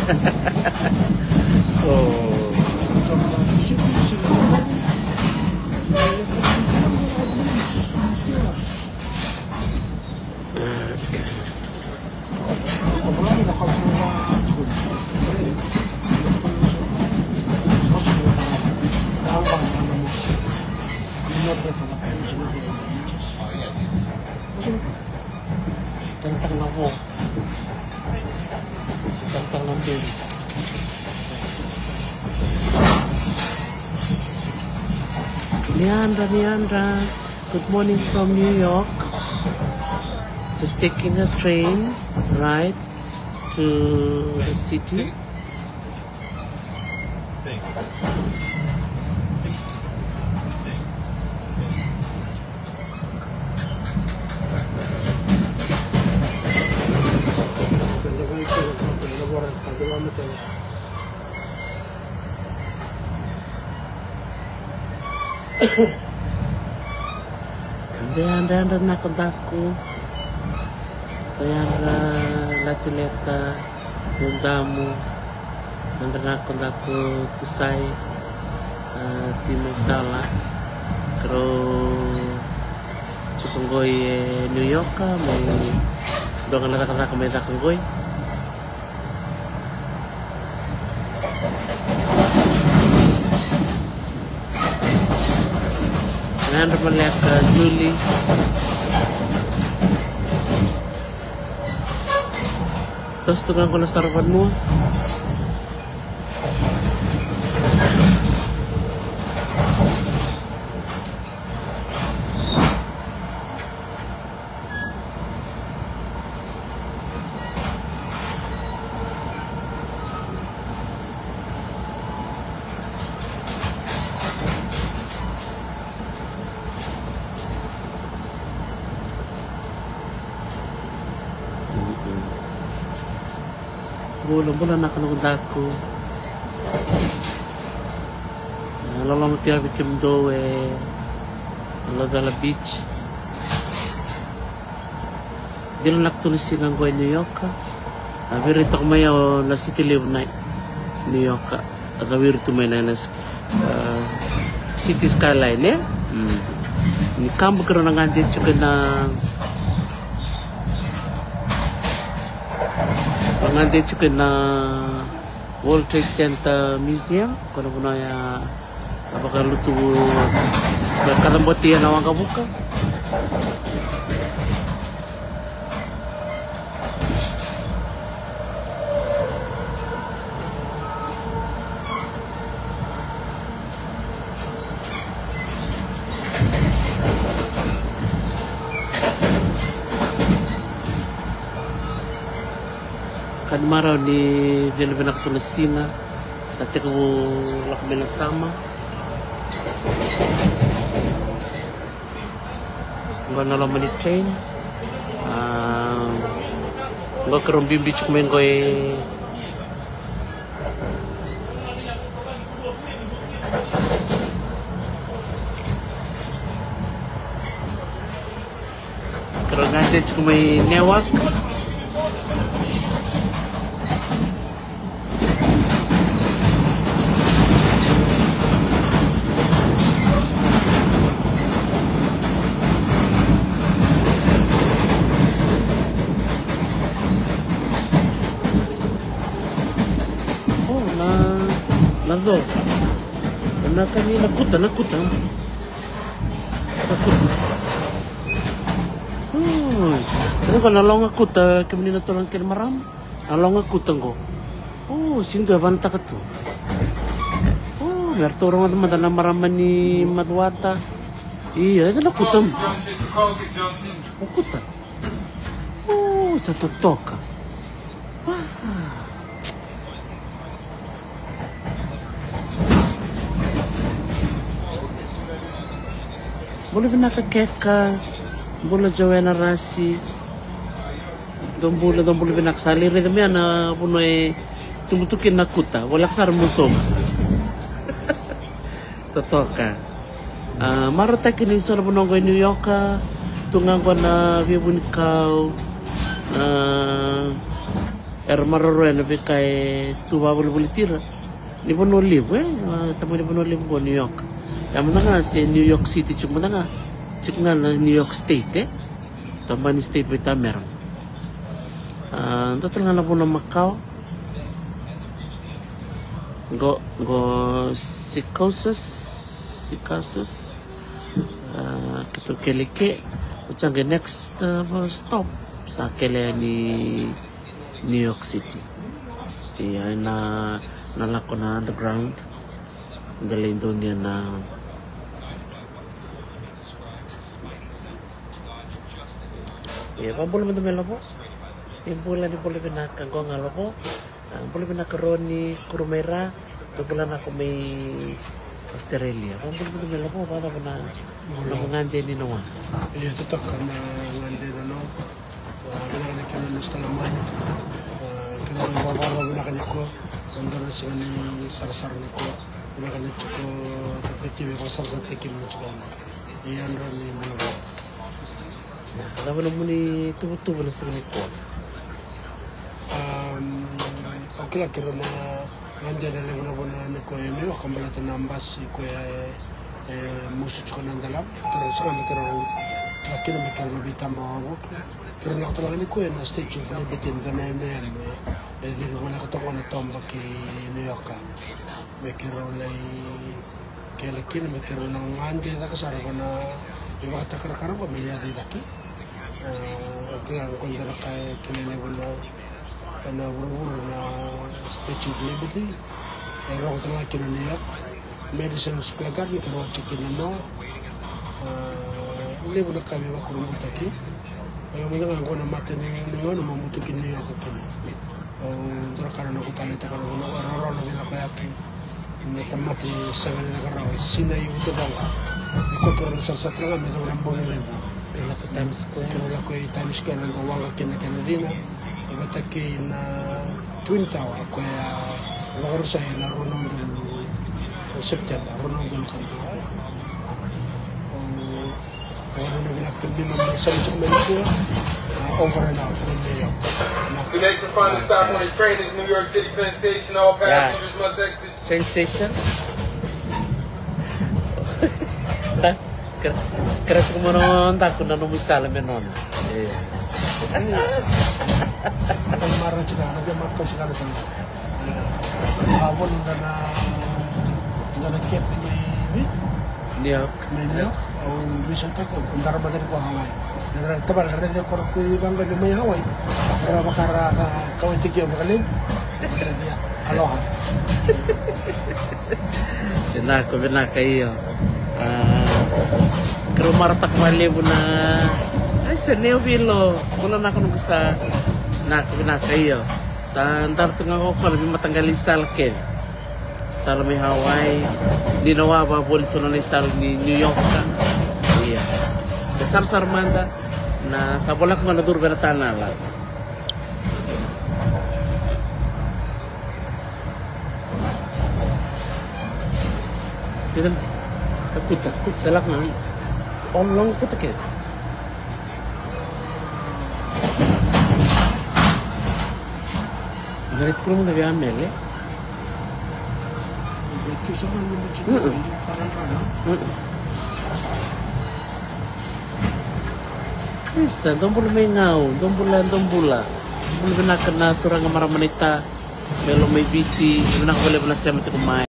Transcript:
So tentang ako. Tentang lang din. Leandra, good morning from New York. Just taking a train right to the city. Anda nakontaku, Anda latileta, mundamu, Anda nakontaku tusai, di masalah, kalau cukup New York, may doang nakontaku may takanggoy. Anda melihat Julie. Terus tukang kena sarapanmu. Bulan-bulan akan aku lalu mati habis kemdo lalu beach dia nak tulisin ang gue New York abir itu kemaya la city live night New York agawir tu main na city skyline ya ni kampo karon nga din juga na Nandito juga na World Trade Center Museum. Kalau pun ya, apakah lu tu kalau buat dia nawang kabuka? Kan maraw ni Vilvena Tulasina sa ating lakmena sama. Ngano naman ni train. Ngano karong bimbi chukmen ko karong natin chukmay newak. Nado, na kami nakutan. Ano ka nalong ako ta kami na tulang kin maram. Nalong ako ko. Oh, sinto banta ka to. Oh, merto ro man na maraman ni Madwata. Iya, na nakutan. Nakutan. Oh, sa totoka. Boleh nakakeka, boleh Joanna Rasi, dong boleh binaksali rin kami na puno tumutukin nakuta, wala kasar muso. Totoka. Marata kini sola puno ko New York, tungang ko na bibun kau, maroro na kay tuwa boleh tira. Ni bono live tamu ni bono live go New York. Yang mana si New York City cuma nga na New York State tambah state kita meron. Total nga na po na Macau. Go Sikosus kita kelike ucang next stop sa kele ni New York City. Iya nalako na underground dalhin doon niya na ya pambul mo tumelo po yung bulan ni boleh pinakang ngalo po boleh pinakaroon ni Kurumera to bulan ako may Australia pambul mo tumelo po para po na ngande ni Noah iya tetap karena ngande no benar ni kan Australia kena bawa gunakan ko andara sini sar-sar niko gunakan ko perspektif ko sar-sar tekim mo chana iya andra ni mo kalau muni tubuh-tubuh na sini ko. Okey lah kira na ngande na lego na bona ni ko yemi o kambala ta nambas ko musu chko na dalam terus kami kira akhirnya mikir lebih tambah awak kira nak tolong ni ko na stage of liberty na jadi wala ketemu na tomba ki New York mikir oleh kaya kini mikir na ngande da kasar bona iba takar-kar ko miliar daki kailangan ko na kay kinelevel na buru-buru na Statue of Liberty pero ko talaga kina New York Madison Square Garden karo chicken na level na kami ba kurumut aki ay mo nga ko na mate ni ngono mamuto kin New York kini dura kana na ko talita kana no raro na bila kaya ki na tamati sa na karaw sinay uto danga ko ko na sa tra na na mbong level Wala ko Times Square. Wala ko Times Square nang wala kina Ibatake na Twin Tower ko ya wala sa na Ronaldo September Ronaldo kanto wala na ginakabin ng sa Mexico over and out from New York. The next and final stop on this train is New York City Penn Station. All passengers must exit. Train station? Kira cuma nonton takut nanu misalnya menon. Ang marah juga, nagmamakal juga na sana. Awon na kep may New York. New York. Ang resort ako, ang darabadan ko Hawaii. Tabal na rin ko ko ibang ganun may Hawaii. Pero makara kawitig yung makalim. Basta niya, aloha. Binaka iyo. Kero maratak malibu na ay sa Neovilo wala na ako nung gusta na binaka iyo sa andar tunga ko ko lebih matanggal install ke sa may Hawaii di nawa ba boleh na install ni New York ka iya dasar manda na sa bolak mo na durbe na tanala kita takut salak na long ko take Galit ko mo na gamel eh. Betul sama ni macam ni. Isa, doon may ngaw, doon bula. Doon na turang maramanita, melo may biti, doon na kabalik na siya kumain.